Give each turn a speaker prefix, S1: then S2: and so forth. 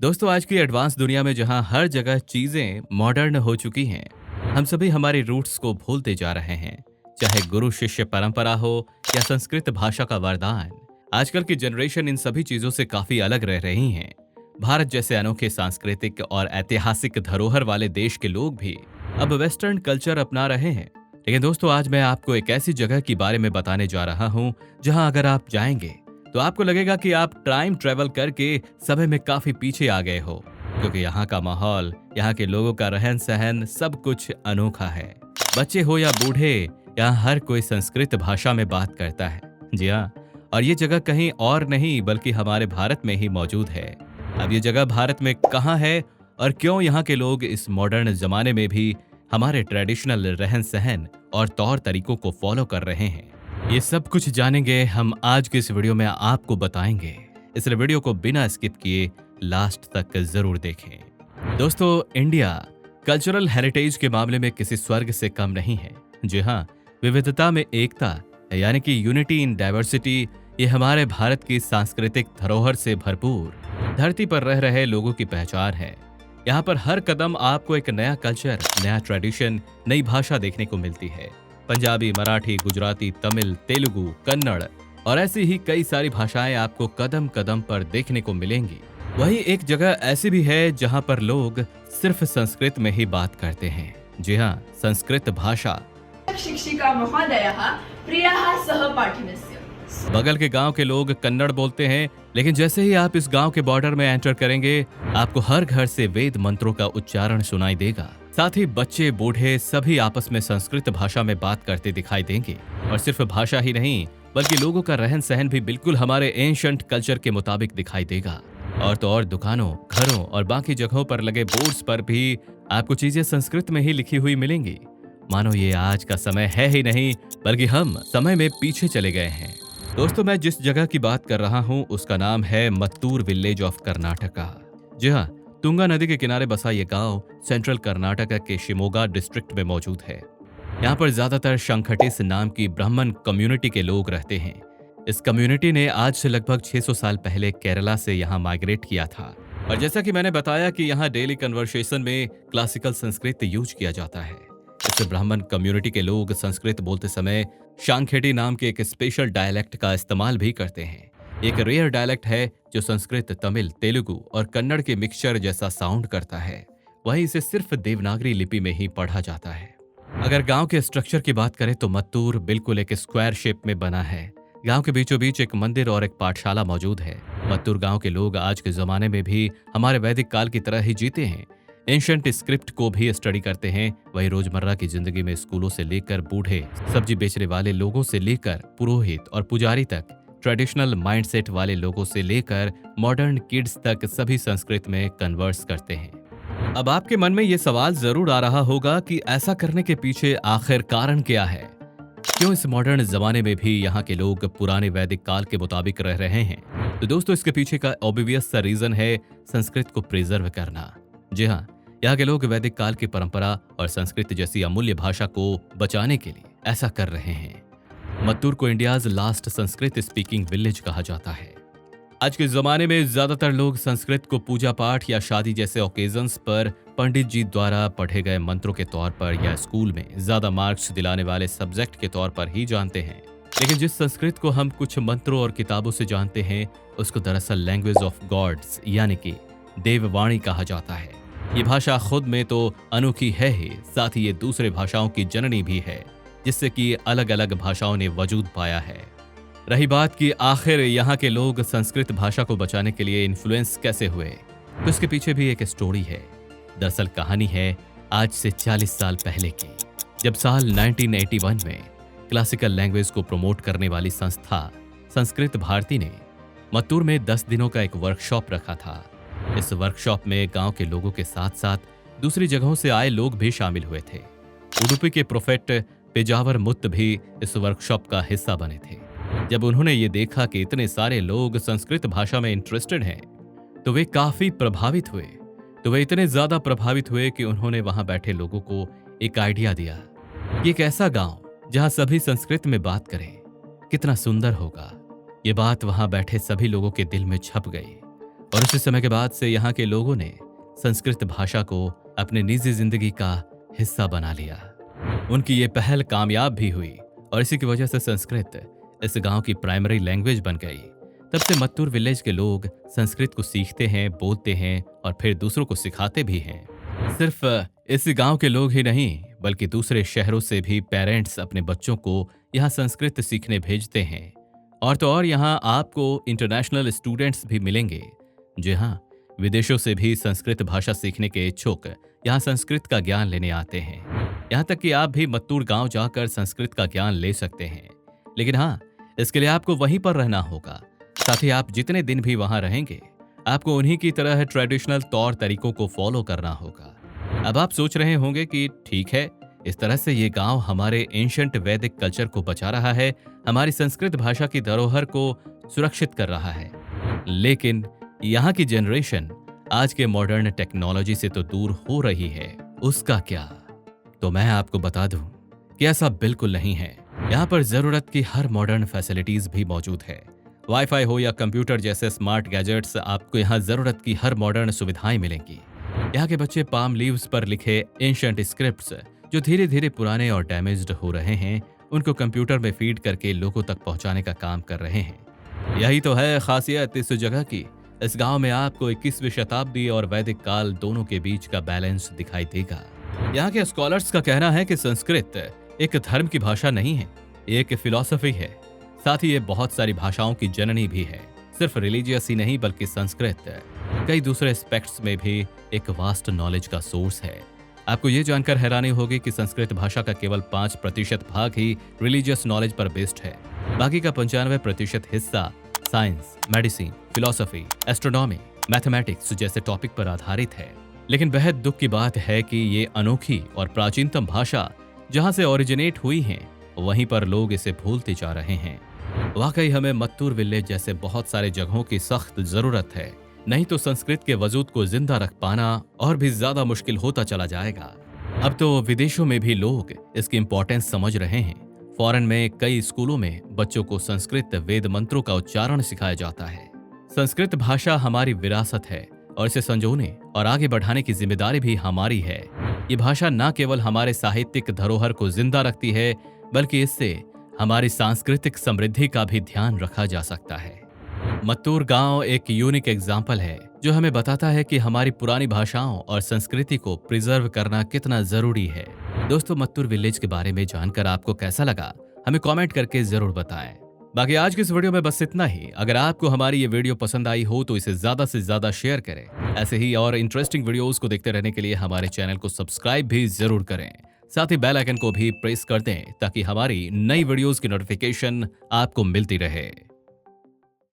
S1: दोस्तों, आज की एडवांस दुनिया में जहां हर जगह चीजें मॉडर्न हो चुकी हैं, हम सभी हमारे रूट्स को भूलते जा रहे हैं। चाहे गुरु शिष्य परंपरा हो या संस्कृत भाषा का वरदान, आजकल की जनरेशन इन सभी चीजों से काफी अलग रह रही हैं। भारत जैसे अनोखे सांस्कृतिक और ऐतिहासिक धरोहर वाले देश के लोग भी अब वेस्टर्न कल्चर अपना रहे हैं। लेकिन दोस्तों, आज मैं आपको एक ऐसी जगह के बारे में बताने जा रहा हूं जहां अगर आप जाएंगे तो आपको लगेगा कि आप टाइम ट्रेवल करके समय में काफी पीछे आ गए हो, क्योंकि यहाँ का माहौल, यहाँ के लोगों का रहन सहन सब कुछ अनोखा है। बच्चे हो या बूढ़े, यहाँ हर कोई संस्कृत भाषा में बात करता है। जी हाँ, और ये जगह कहीं और नहीं बल्कि हमारे भारत में ही मौजूद है। अब ये जगह भारत में कहाँ है और क्यों यहाँ के लोग इस मॉडर्न जमाने में भी हमारे ट्रेडिशनल रहन सहन और तौर तरीकों को फॉलो कर रहे हैं, ये सब कुछ जानेंगे हम आज के इस वीडियो में, आपको बताएंगे। इसलिए वीडियो को बिना स्किप किए लास्ट तक जरूर देखें। दोस्तों, इंडिया कल्चरल हेरिटेज के मामले में किसी स्वर्ग से कम नहीं है। जी हाँ, विविधता में एकता यानी कि यूनिटी इन डाइवर्सिटी, ये हमारे भारत की सांस्कृतिक धरोहर से भरपूर धरती पर रह रहे लोगों की पहचान है। यहाँ पर हर कदम आपको एक नया कल्चर, नया ट्रेडिशन, नई भाषा देखने को मिलती है। पंजाबी, मराठी, गुजराती, तमिल, तेलुगु, कन्नड़ और ऐसी ही कई सारी भाषाएं आपको कदम कदम पर देखने को मिलेंगी। वहीं एक जगह ऐसी भी है जहां पर लोग सिर्फ संस्कृत में ही बात करते हैं। जी हाँ, संस्कृत भाषा।
S2: शिक्षिका महोदयः प्रियः सहपाठिनस्य।
S1: बगल के गांव के लोग कन्नड़ बोलते हैं, लेकिन जैसे ही आप इस गांव के बॉर्डर में एंटर करेंगे, आपको हर घर से वेद मंत्रों का उच्चारण सुनाई देगा। साथ ही बच्चे बूढ़े सभी आपस में संस्कृत भाषा में बात करते दिखाई देंगे। और सिर्फ भाषा ही नहीं बल्कि लोगों का रहन सहन भी बिल्कुल हमारे एंशंट कल्चर के मुताबिक दिखाई देगा। और तो और दुकानों, घरों और बाकी जगहों पर लगे बोर्ड्स पर भी आपको चीजें संस्कृत में ही लिखी हुई मिलेंगी। मानो ये आज का समय है ही नहीं बल्कि हम समय में पीछे चले गए हैं। दोस्तों, मैं जिस जगह की बात कर रहा हूँ उसका नाम है मत्तूर विलेज ऑफ कर्नाटका। जी हाँ, तुंगा नदी के किनारे बसा ये गांव सेंट्रल कर्नाटका के शिमोगा डिस्ट्रिक्ट में मौजूद है। यहाँ पर ज्यादातर शंखटिस नाम की ब्राह्मण कम्युनिटी के लोग रहते हैं। इस कम्युनिटी ने आज से लगभग 600 साल पहले केरला से यहाँ माइग्रेट किया था। और जैसा कि मैंने बताया कि यहाँ डेली कन्वर्सेशन में क्लासिकल संस्कृत यूज किया जाता है। इस ब्राह्मण कम्युनिटी के लोग संस्कृत बोलते समय शांखेटी नाम के एक स्पेशल डायलेक्ट का इस्तेमाल भी करते हैं। एक रेयर डायलेक्ट है जो संस्कृत, तमिल, तेलुगु और कन्नड़ के मिक्सचर जैसा साउंड करता है। वहीं इसे सिर्फ देवनागरी लिपि में ही पढ़ा जाता है। अगर गांव के स्ट्रक्चर की बात करें तो मत्तूर बिल्कुल एक स्क्वायर शेप में बना है। गांव के बीचों बीच एक मंदिर और एक पाठशाला मौजूद है। मत्तूर गांव के लोग आज के जमाने में भी हमारे वैदिक काल की तरह ही जीते हैं। एंशंट स्क्रिप्ट को भी स्टडी करते हैं। वही रोजमर्रा की जिंदगी में स्कूलों से लेकर बूढ़े, सब्जी बेचने वाले लोगों से लेकर पुरोहित और पुजारी तक, ट्रेडिशनल माइंडसेट वाले लोगों से लेकर मॉडर्न किड्स तक सभी संस्कृत में कन्वर्स करते हैं। अब आपके मन में ये सवाल जरूर आ रहा होगा कि ऐसा करने के पीछे आखिर कारण क्या है? क्यों इस मॉडर्न जमाने में भी यहाँ के लोग पुराने वैदिक काल के मुताबिक रह रहे हैं? तो दोस्तों, इसके पीछे का ऑब्वियस सा रीजन है संस्कृत को प्रिजर्व करना। जी हाँ, यहाँ के लोग वैदिक काल की परंपरा और संस्कृत जैसी अमूल्य भाषा को बचाने के लिए ऐसा कर रहे हैं। मत्तूर को India's last Sanskrit speaking village कहा जाता है। आज के जमाने में ज्यादातर लोग संस्कृत को पूजा पाठ या शादी जैसे ओकेजन्स पर पंडित जी द्वारा पढ़े गए मंत्रों के तौर पर या स्कूल में ज्यादा मार्क्स दिलाने वाले सब्जेक्ट के तौर पर ही जानते हैं। लेकिन जिस संस्कृत को हम कुछ मंत्रों और किताबों से जानते हैं, उसको दरअसल लैंग्वेज ऑफ गॉड्स यानी कि देववाणी कहा जाता है। ये भाषा खुद में तो अनोखी है ही, साथ ही ये दूसरे भाषाओं की जननी भी है, जिससे कि अलग अलग भाषाओं ने वजूद पाया है। रही बात कि आखिर यहाँ के लोग संस्कृत भाषा को बचाने के लिए इन्फ्लुएंस कैसे हुए, तो इसके पीछे भी एक स्टोरी है। दरअसल कहानी है आज से 40 साल पहले की, जब साल 1981 में क्लासिकल लैंग्वेज को प्रमोट करने वाली संस्था संस्कृत भारती ने मत्तूर में 10 दिनों का एक वर्कशॉप रखा था। इस वर्कशॉप में गांव के लोगों के साथ साथ दूसरी जगहों से आए लोग भी शामिल हुए थे। उडुपी के प्रोफेट पेजावर मुत्त भी इस वर्कशॉप का हिस्सा बने थे। जब उन्होंने ये देखा कि इतने सारे लोग संस्कृत भाषा में इंटरेस्टेड हैं, तो वे काफी प्रभावित हुए। वे इतने ज्यादा प्रभावित हुए कि उन्होंने वहां बैठे लोगों को एक आइडिया दिया कि एक ऐसा गांव जहां सभी संस्कृत में बात करें कितना सुंदर होगा। ये बात वहां बैठे सभी लोगों के दिल में छप गई और उसी समय के बाद से यहाँ के लोगों ने संस्कृत भाषा को अपने निजी जिंदगी का हिस्सा बना लिया। उनकी ये पहल कामयाब भी हुई और इसी की वजह से संस्कृत इस गांव की प्राइमरी लैंग्वेज बन गई। तब से मत्तूर विलेज के लोग संस्कृत को सीखते हैं, बोलते हैं और फिर दूसरों को सिखाते भी हैं। सिर्फ इस गांव के लोग ही नहीं बल्कि दूसरे शहरों से भी पेरेंट्स अपने बच्चों को यहाँ संस्कृत सीखने भेजते हैं। और तो और यहाँ आपको इंटरनेशनल स्टूडेंट्स भी मिलेंगे जो हाँ विदेशों से भी संस्कृत भाषा सीखने के इच्छुक यहाँ संस्कृत का ज्ञान लेने आते हैं। यहाँ तक कि आप भी मत्तूर गांव जाकर संस्कृत का ज्ञान ले सकते हैं, लेकिन हाँ इसके लिए आपको वहीं पर रहना होगा। साथ ही आप जितने दिन भी वहां रहेंगे आपको उन्हीं की तरह ट्रेडिशनल तौर तरीकों को फॉलो करना होगा। अब आप सोच रहे होंगे कि ठीक है, इस तरह से ये गांव हमारे एंशंट वैदिक कल्चर को बचा रहा है, हमारी संस्कृत भाषा की धरोहर को सुरक्षित कर रहा है, लेकिन यहाँ की जनरेशन आज के मॉडर्न टेक्नोलॉजी से तो दूर हो रही है, उसका क्या? तो मैं आपको बता दूं कि ऐसा बिल्कुल नहीं है। यहाँ पर जरूरत की हर मॉडर्न फैसिलिटीज भी मौजूद है। वाईफाई हो या कंप्यूटर जैसे स्मार्ट गैजेट्स, आपको यहाँ जरूरत की हर मॉडर्न सुविधाएं मिलेंगी। यहाँ के बच्चे पाम लीव्स पर लिखे एंशंट स्क्रिप्ट्स जो धीरे धीरे पुराने और डैमेज्ड हो रहे हैं, उनको कंप्यूटर में फीड करके लोगों तक पहुंचाने का काम कर रहे हैं। यही तो है खासियत इस जगह की। इस गांव में आपको 21वीं शताब्दी और वैदिक काल दोनों के बीच का बैलेंस दिखाई देगा। यहाँ के स्कॉलर्स का कहना है कि संस्कृत एक धर्म की भाषा नहीं है, एक फिलॉसफी है। साथ ही ये बहुत सारी भाषाओं की जननी भी है। सिर्फ रिलीजियस ही नहीं बल्कि संस्कृत कई दूसरे एस्पेक्ट्स में भी एक वास्ट नॉलेज का सोर्स है। आपको ये जानकर हैरानी होगी कि संस्कृत भाषा का केवल 5% भाग ही रिलीजियस नॉलेज पर बेस्ड है। बाकी का 95% हिस्सा science, medicine, philosophy, astronomy, mathematics जैसे टॉपिक पर आधारित है। लेकिन बेहद दुख की बात है कि ये अनोखी और प्राचीनतम भाषा जहां से ओरिजिनेट हुई है, वहीं पर लोग इसे भूलते जा रहे हैं। वाकई हमें मत्तूर विलेज जैसे बहुत सारे जगहों की सख्त जरूरत है, नहीं तो संस्कृत के वजूद को जिंदा रख पाना और भी ज्यादा मुश्किल होता चला जाएगा। अब तो विदेशों में भी लोग इसकी इम्पोर्टेंस समझ रहे हैं। फॉरेन में कई स्कूलों में बच्चों को संस्कृत वेद मंत्रों का उच्चारण सिखाया जाता है। संस्कृत भाषा हमारी विरासत है और इसे संजोने और आगे बढ़ाने की जिम्मेदारी भी हमारी है। ये भाषा न केवल हमारे साहित्यिक धरोहर को जिंदा रखती है, बल्कि इससे हमारी सांस्कृतिक समृद्धि का भी ध्यान रखा जा सकता है। मत्तूर गांव एक यूनिक एग्जाम्पल है जो हमें बताता है कि हमारी पुरानी भाषाओं और संस्कृति को प्रिजर्व करना कितना जरूरी है। दोस्तों, मत्तूर विलेज के बारे में जानकर आपको कैसा लगा, हमें कमेंट करके जरूर बताएं। बाकी आज की इस वीडियो में बस इतना ही। अगर आपको हमारी ये वीडियो पसंद आई हो तो इसे ज्यादा से ज्यादा शेयर करें। ऐसे ही और इंटरेस्टिंग वीडियोस को देखते रहने के लिए हमारे चैनल को सब्सक्राइब भी जरूर करें। साथ ही बेल आइकन को भी प्रेस कर दें ताकि हमारी नई वीडियोस की नोटिफिकेशन आपको मिलती रहे।